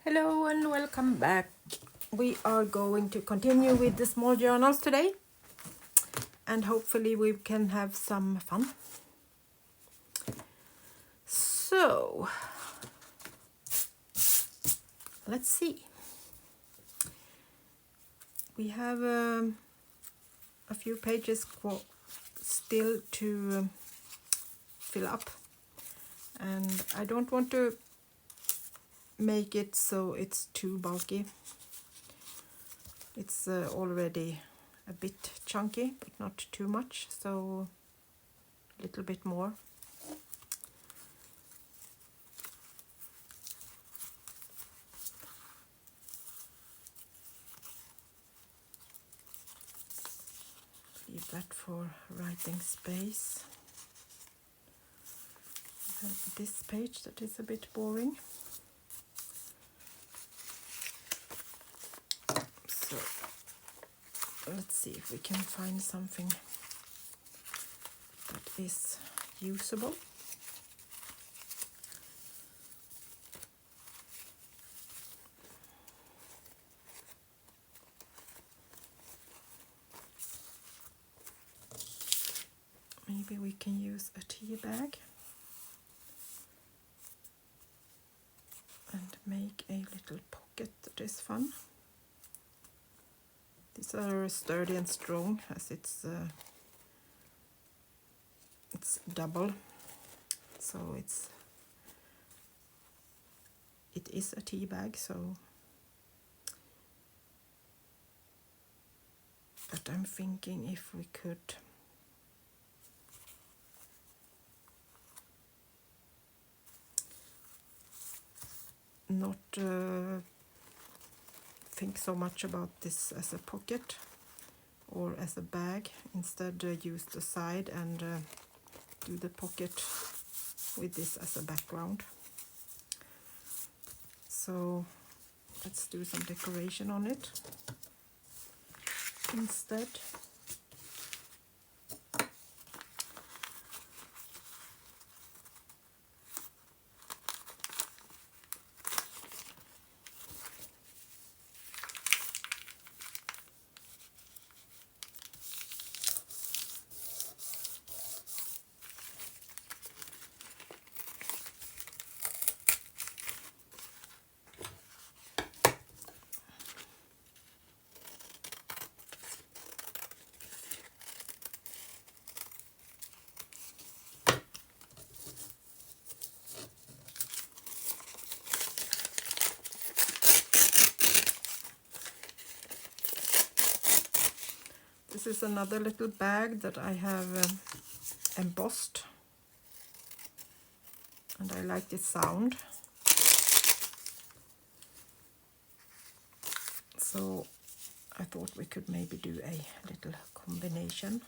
Hello and welcome back. We are going to continue with the small journals today, and hopefully we can have some fun. So, let's see. We have a few pages still to fill up, and I don't want to make it so it's too bulky. It's already a bit chunky, but not too much, so a little bit more. Leave that for writing space. This page that is a bit boring. So let's see if we can find something that is usable. Maybe we can use a tea bag and make a little pocket that is fun. These are sturdy and strong as it's double, so it is a tea bag. So, but I'm thinking if we could not think so much about this as a pocket or as a bag, instead use the side and do the pocket with this as a background. So let's do some decoration on it instead. This is another little bag that I have embossed, and I like the sound. So I thought we could maybe do a little combination.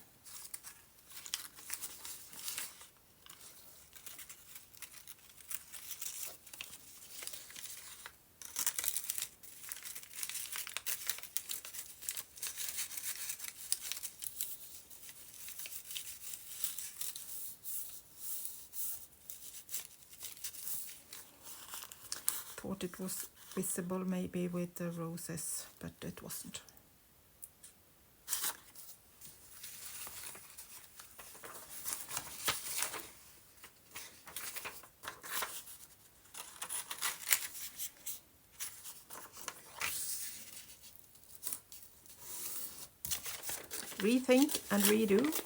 Thought it was visible maybe with the roses, but it wasn't. Rethink and redo.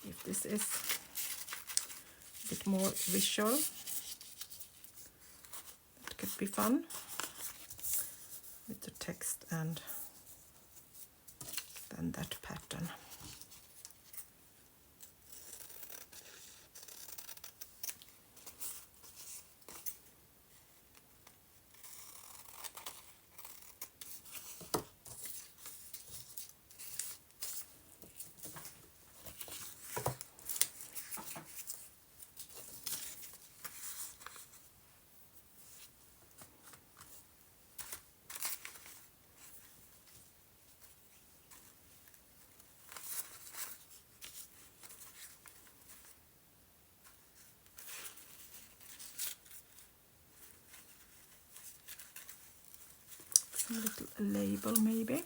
If this is a bit more visual, it could be fun with the text and then that pattern. A little label maybe.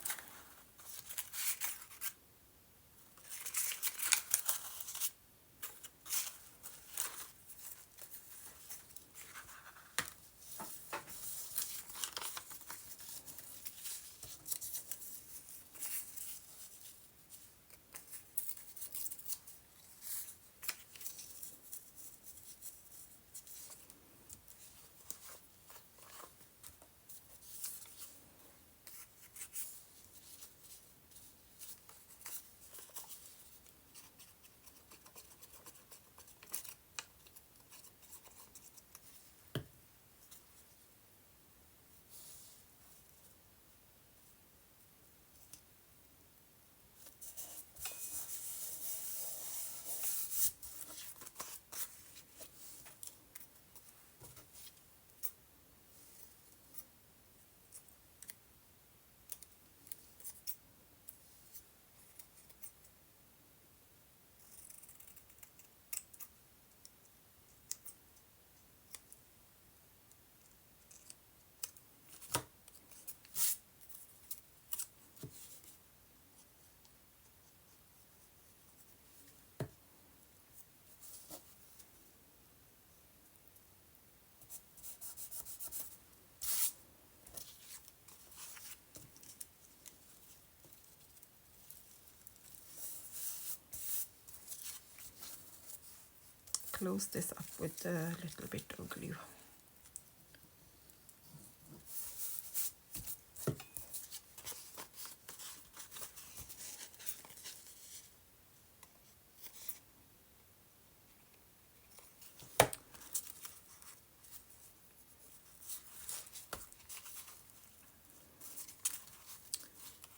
Close this up with a little bit of glue.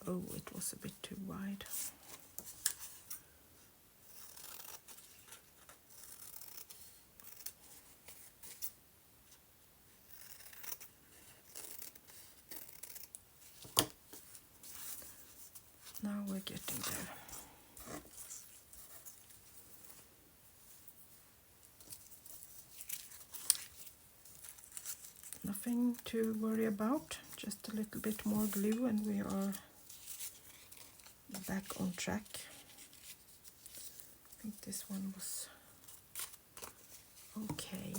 Oh, it was a bit too wide. Now we're getting there. Nothing to worry about, just a little bit more glue and we are back on track. I think this one was okay.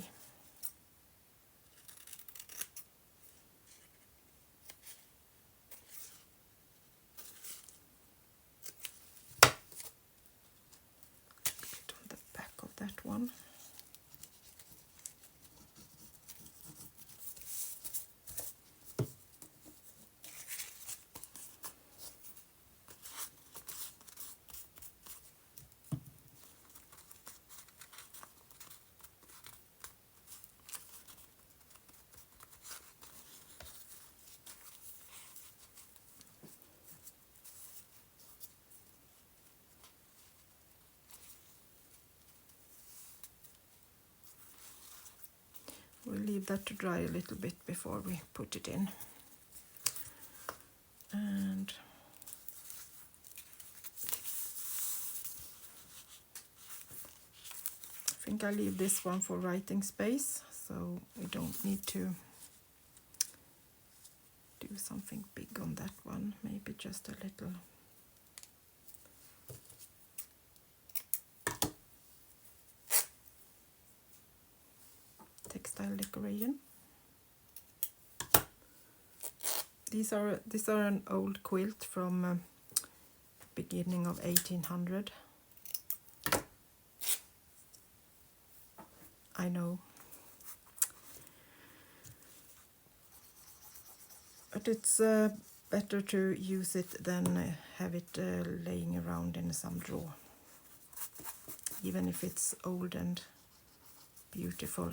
Bit on the back of that one. We'll leave that to dry a little bit before we put it in. And I think I leave this one for writing space, so we don't need to do something big on that one. Maybe just a little. Textile decoration. These are an old quilt from beginning of 1800. I know, but it's better to use it than have it laying around in some drawer, even if it's old and beautiful.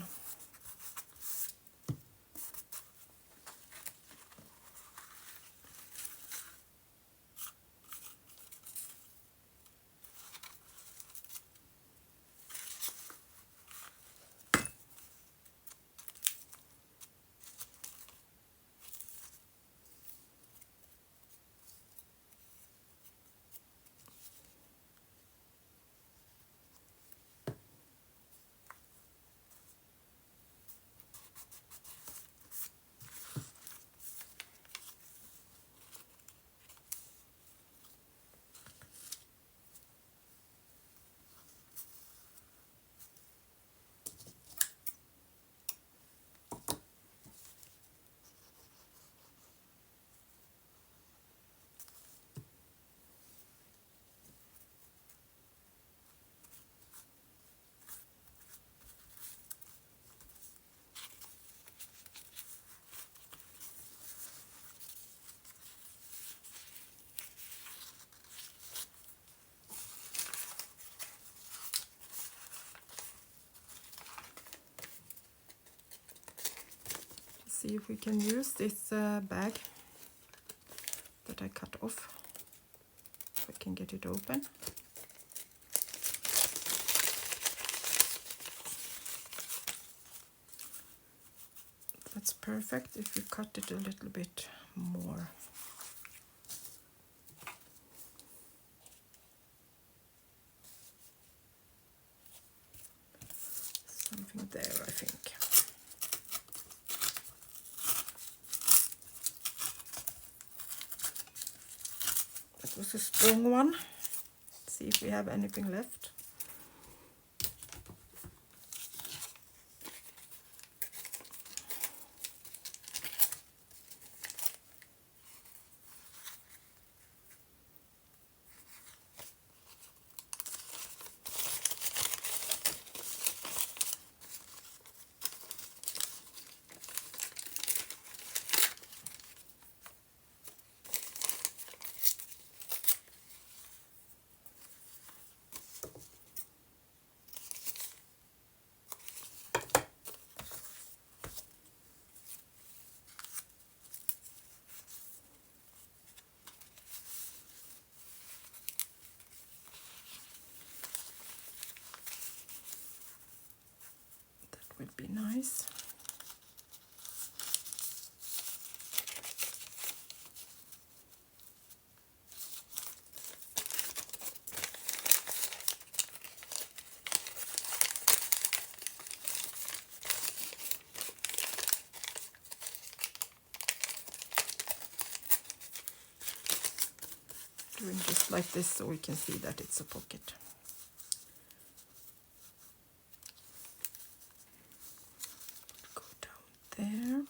see if we can use this bag that I cut off. If I can get it open. That's perfect if you cut it a little bit more. Something there, I think. That was a strong one. Let's see if we have anything left. Would be nice. Doing just like this so we can see that it's a pocket. Go down there.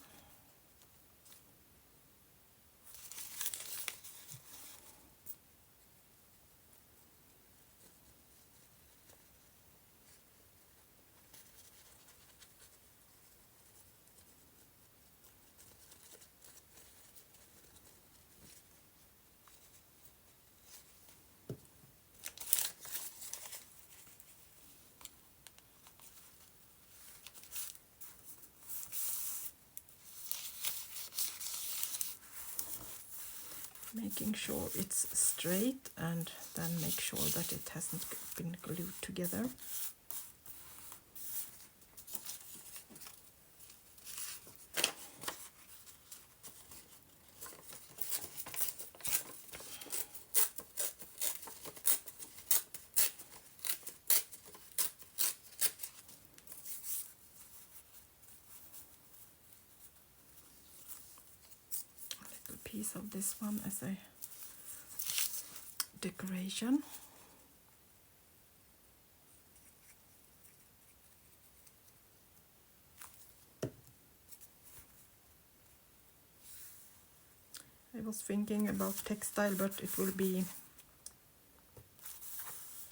Making sure it's straight and then make sure that it hasn't been glued together. Piece of this one as a decoration. I was thinking about textile, but it will be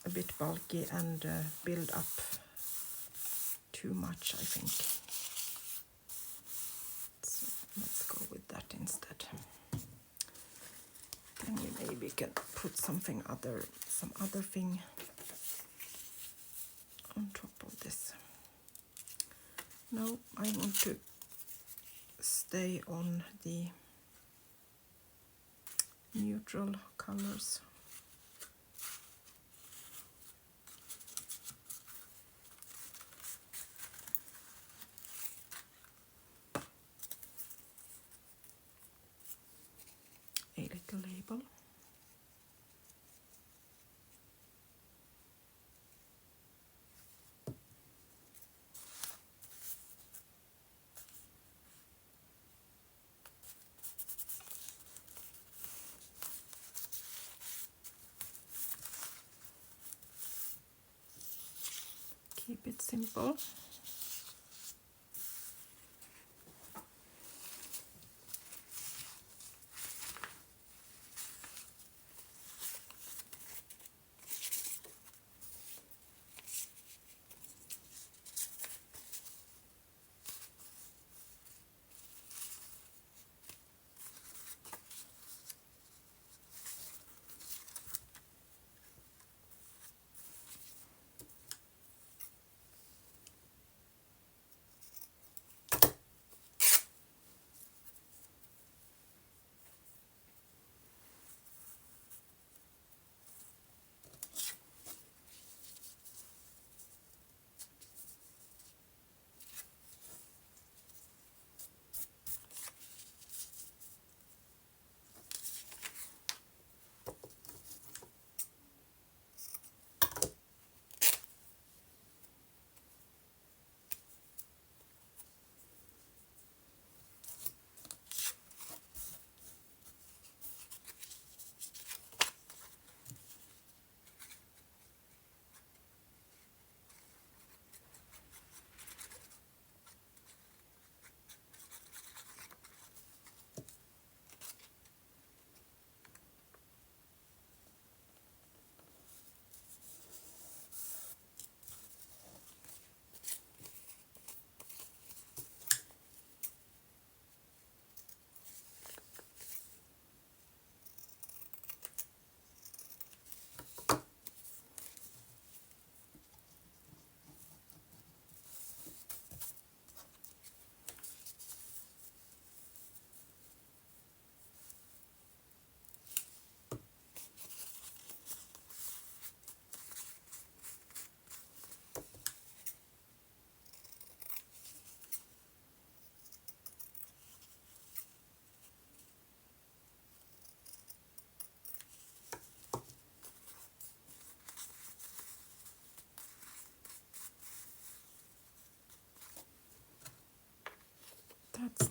a bit bulky and build up too much, I think. So let's go with that instead. Then we maybe can put some other thing on top of this. No, I want to stay on the neutral colors. A little label. Keep it simple.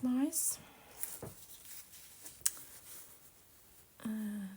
looks nice. And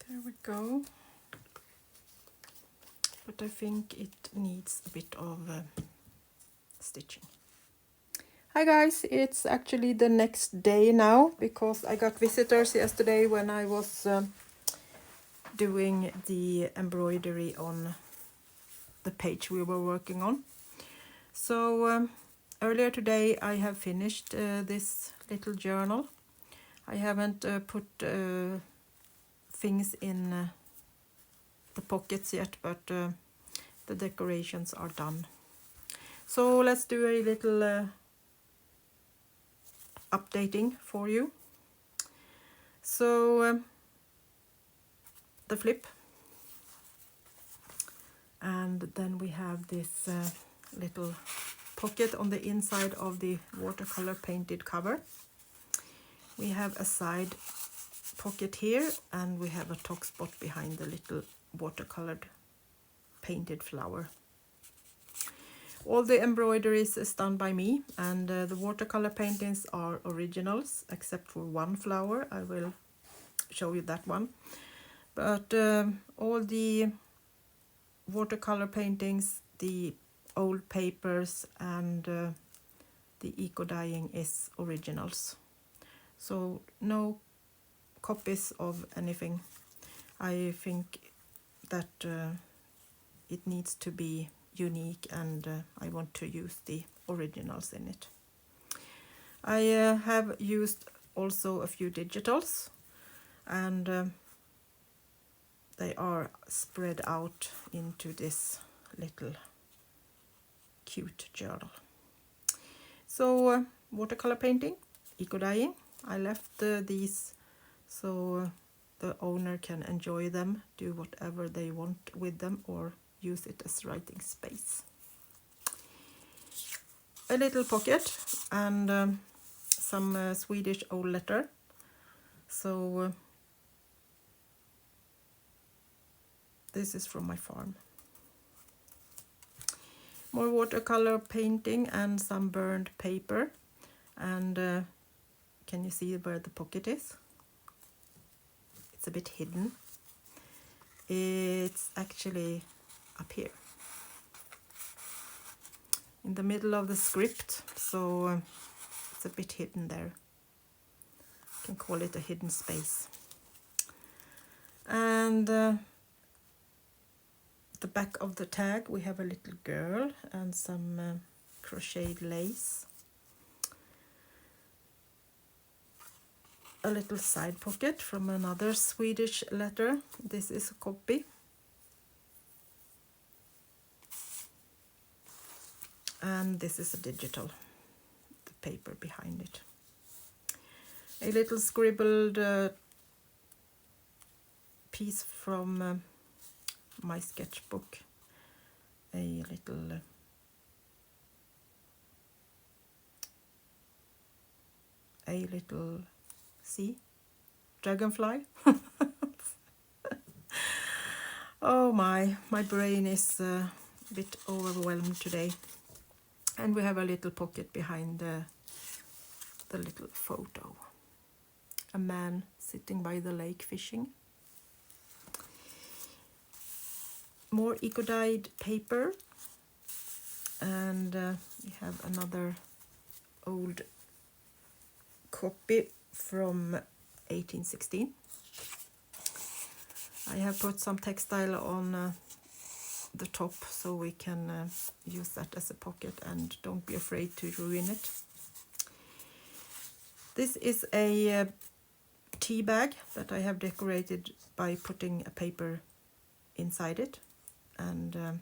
there we go. But I think it needs a bit of stitching. Hi guys, it's actually the next day now because I got visitors yesterday when I was doing the embroidery on the page we were working on. So earlier today I have finished this little journal. I haven't put things in the pockets yet, but the decorations are done. So let's do a little updating for you. So the flip, and then we have this little pocket on the inside of the watercolor painted cover. We have a side pocket here, and we have a top spot behind the little watercolored painted flower. All the embroideries is done by me, and the watercolor paintings are originals except for one flower. I will show you that one. But all the watercolor paintings, the old papers, and the eco dyeing is originals. So no copies of anything. I think that it needs to be unique, and I want to use the originals in it. I have used also a few digitals, and they are spread out into this little cute journal. So watercolor painting, eco dyeing. I left these so the owner can enjoy them, do whatever they want with them, or use it as writing space. A little pocket and some Swedish old letter. So this is from my farm. More watercolor painting and some burned paper. And can you see where the pocket is? It's a bit hidden. It's actually up here in the middle of the script, so it's a bit hidden there. You can call it a hidden space. And the back of the tag, we have a little girl and some crocheted lace. A little side pocket from another Swedish letter. This is a copy. and this is a digital, the paper behind it. A little scribbled piece from my sketchbook. A little see, dragonfly. Oh my brain is a bit overwhelmed today. And we have a little pocket behind the little photo. A man sitting by the lake fishing. More eco-dyed paper. And we have another old copy from 1816. I have put some textile on the top so we can use that as a pocket, and don't be afraid to ruin it. This is a tea bag that I have decorated by putting a paper inside it and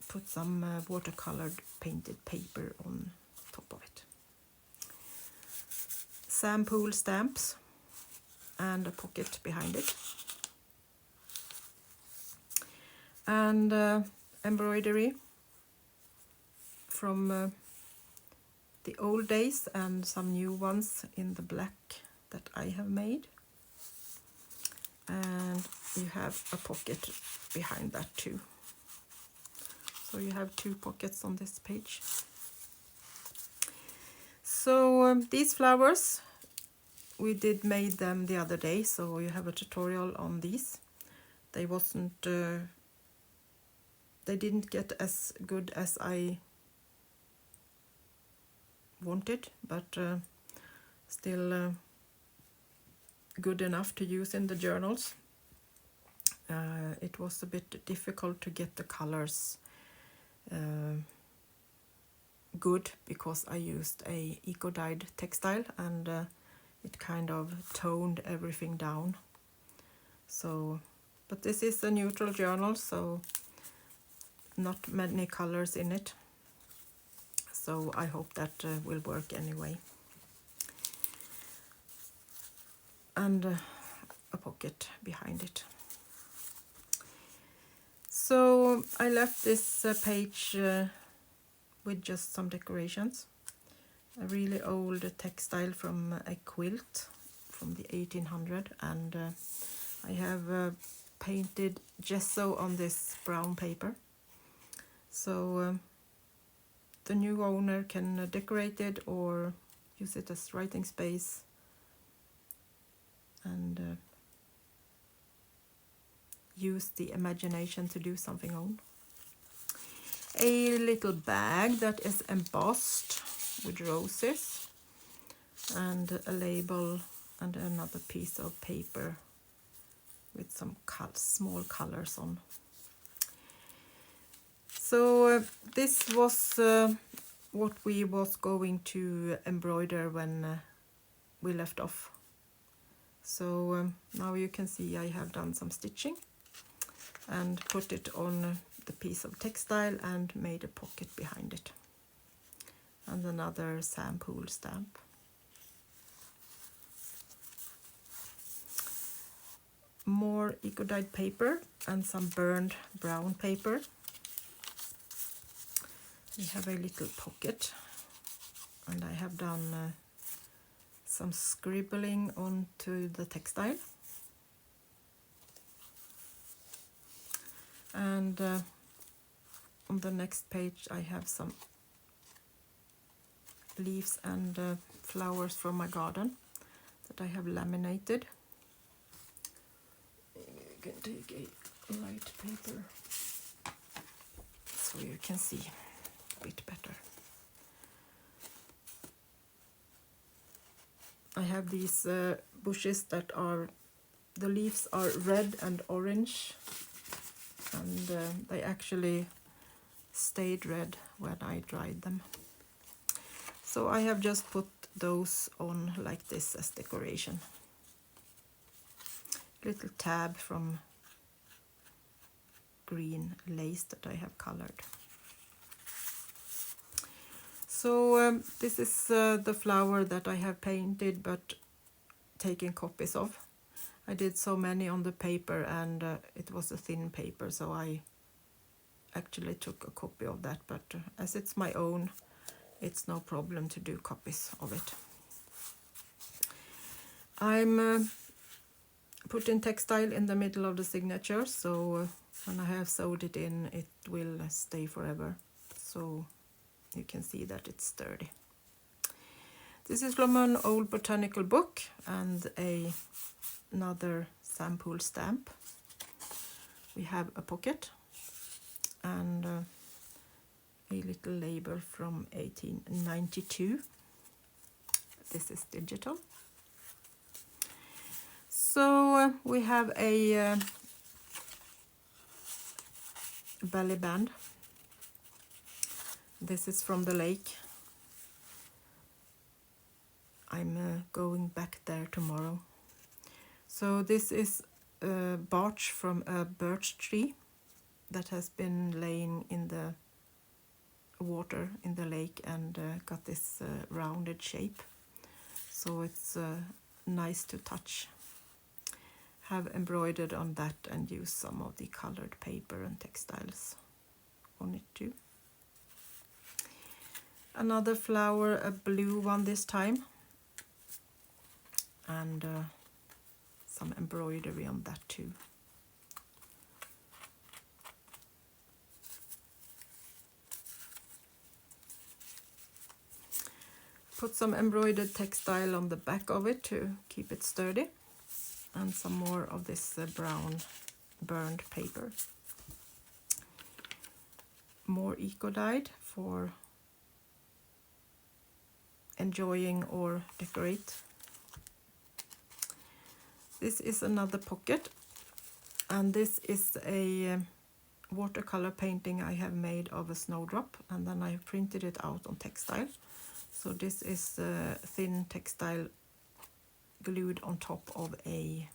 put some watercolored painted paper on top of it. Sampool stamps and a pocket behind it. And embroidery from the old days and some new ones in the black that I have made. And you have a pocket behind that too. So you have 2 pockets on this page. So these flowers, we made them the other day, so you have a tutorial on these. They didn't get as good as I wanted, but still good enough to use in the journals. It was a bit difficult to get the colors good because I used a eco-dyed textile, and it kind of toned everything down. So, but this is a neutral journal, so not many colors in it. So I hope that will work anyway. And a pocket behind it. So I left this page with just some decorations. A really old textile from a quilt from the 1800s, and I have painted gesso on this brown paper. So the new owner can decorate it or use it as writing space and use the imagination to do something on. A little bag that is embossed with roses and a label and another piece of paper with some small colors on. So this was what we was going to embroider when we left off. So now you can see I have done some stitching and put it on the piece of textile and made a pocket behind it. And another sampool stamp. More eco-dyed paper and some burned brown paper. We have a little pocket, and I have done some scribbling onto the textile. And on the next page I have some leaves and flowers from my garden that I have laminated. You can take a light paper so you can see a bit better. I have these bushes that the leaves are red and orange, and they actually stayed red when I dried them. So I have just put those on like this as decoration. Little tab from green lace that I have colored. So this is the flower that I have painted but taken copies of. I did so many on the paper, and it was a thin paper, so I actually took a copy of that, but as it's my own, it's no problem to do copies of it. I'm putting textile in the middle of the signature, so when I have sewed it in, it will stay forever, so you can see that it's sturdy. This is from an old botanical book and another sample stamp. We have a pocket and a little label from 1892. This is digital. So we have a belly band. This is from the lake. I'm going back there tomorrow. So this is bark from a birch tree that has been laying in the water in the lake and got this rounded shape. So it's nice to touch. Have embroidered on that and use some of the colored paper and textiles on it too. Another flower, a blue one this time, and some embroidery on that too. Put some embroidered textile on the back of it to keep it sturdy, and some more of this brown burned paper. More eco-dyed for enjoying or decorate. This is another pocket, and this is a watercolor painting I have made of a snowdrop, and then I printed it out on textile. So this is thin textile glued on top of a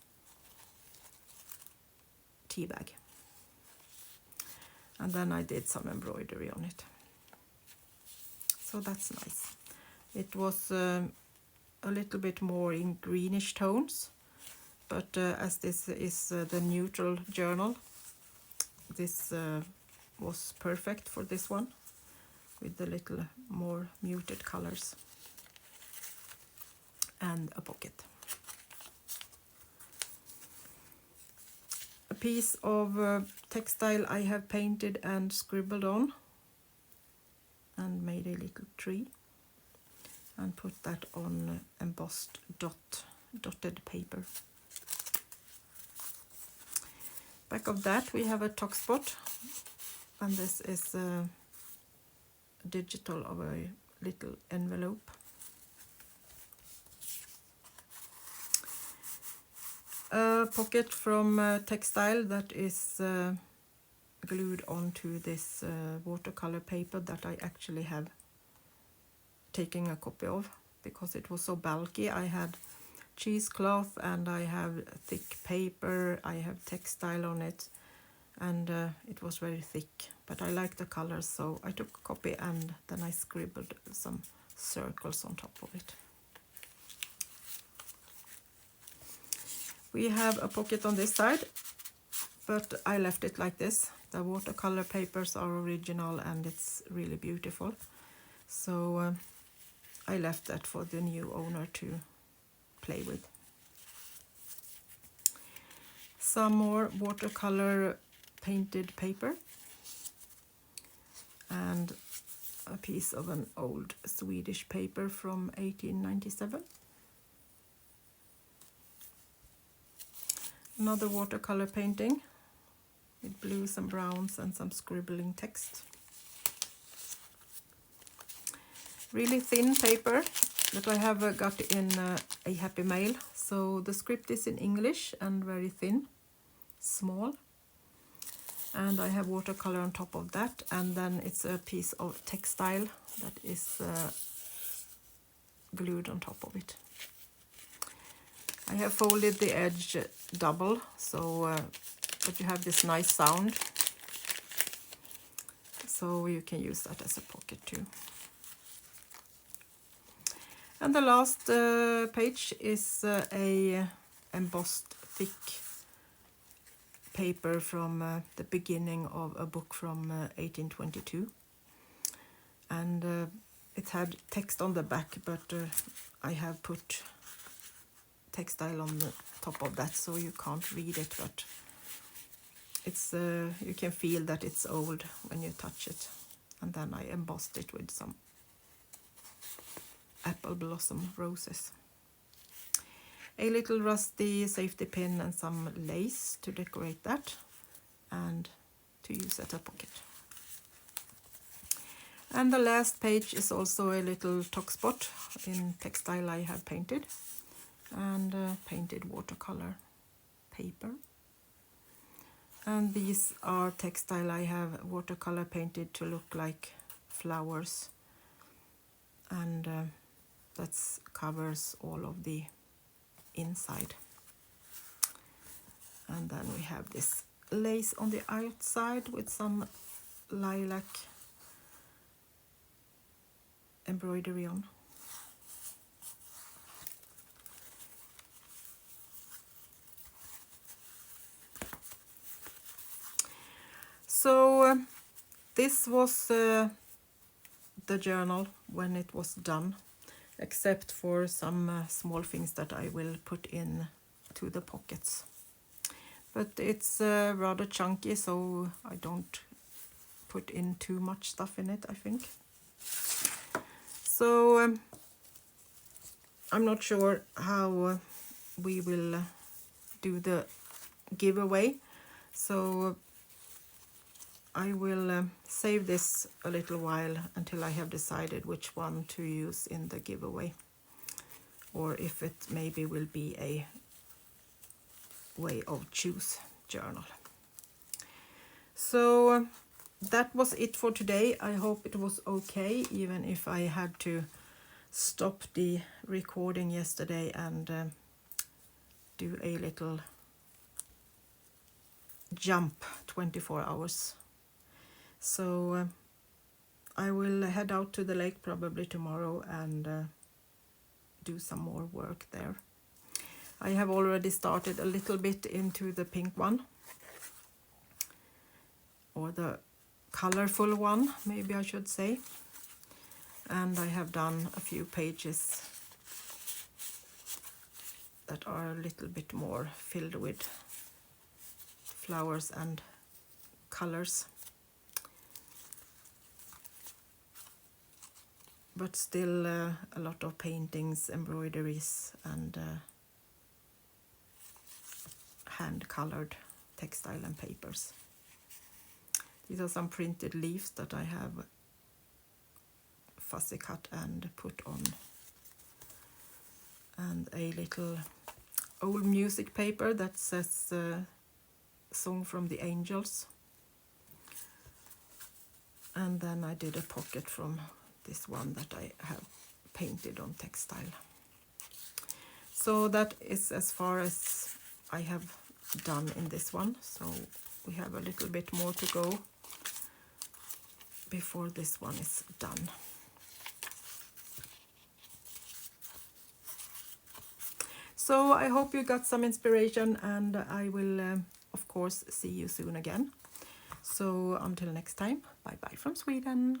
tea bag. And then I did some embroidery on it. So that's nice. It was a little bit more in greenish tones, but as this is the neutral journal, this was perfect for this one, with the little more muted colors. And a pocket. A piece of textile I have painted and scribbled on and made a little tree and put that on embossed dotted paper. Back of that we have a tuck spot, and this is digital of a little envelope. A pocket from textile that is glued onto this watercolor paper that I actually have taken a copy of because it was so bulky. I had cheesecloth and I have thick paper, I have textile on it, and it was very thick, but I like the colors, so I took a copy and then I scribbled some circles on top of it. We have a pocket on this side, but I left it like this. The watercolor papers are original and it's really beautiful, so I left that for the new owner to play with. Some more watercolor painted paper and a piece of an old Swedish paper from 1897. Another watercolor painting with blues and browns and some scribbling text. Really thin paper that I have got in a Happy Mail. So the script is in English and very thin, small. And I have watercolor on top of that, and then it's a piece of textile that is glued on top of it. I have folded the edge double, so that you have this nice sound. So you can use that as a pocket too. And the last page is a embossed thick paper from the beginning of a book from 1822. And it had text on the back, but I have put textile on the top of that, so you can't read it, but it's you can feel that it's old when you touch it. And then I embossed it with some apple blossom roses. A little rusty safety pin and some lace to decorate that and to use as a pocket. And the last page is also a little tuck spot in textile I have painted, and painted watercolor paper. And these are textile I have watercolor painted to look like flowers, and that covers all of the inside. And then we have this lace on the outside with some lilac embroidery on. So this was the journal when it was done, except for some small things that I will put in to the pockets. But it's rather chunky, so I don't put in too much stuff in it, I think. So I'm not sure how we will do the giveaway, so I will save this a little while until I have decided which one to use in the giveaway, or if it maybe will be a way of choose journal. So that was it for today. I hope it was okay, even if I had to stop the recording yesterday and do a little jump 24 hours. So I will head out to the lake probably tomorrow and do some more work there. I have already started a little bit into the pink one, or the colorful one, maybe I should say. And I have done a few pages that are a little bit more filled with flowers and colors. But still a lot of paintings, embroideries, and hand-colored textile and papers. These are some printed leaves that I have fussy cut and put on. And a little old music paper that says Song from the Angels. And then I did a pocket from this one that I have painted on textile. So that is as far as I have done in this one. So we have a little bit more to go before this one is done. So I hope you got some inspiration, and I will of course see you soon again. So until next time, bye bye from Sweden.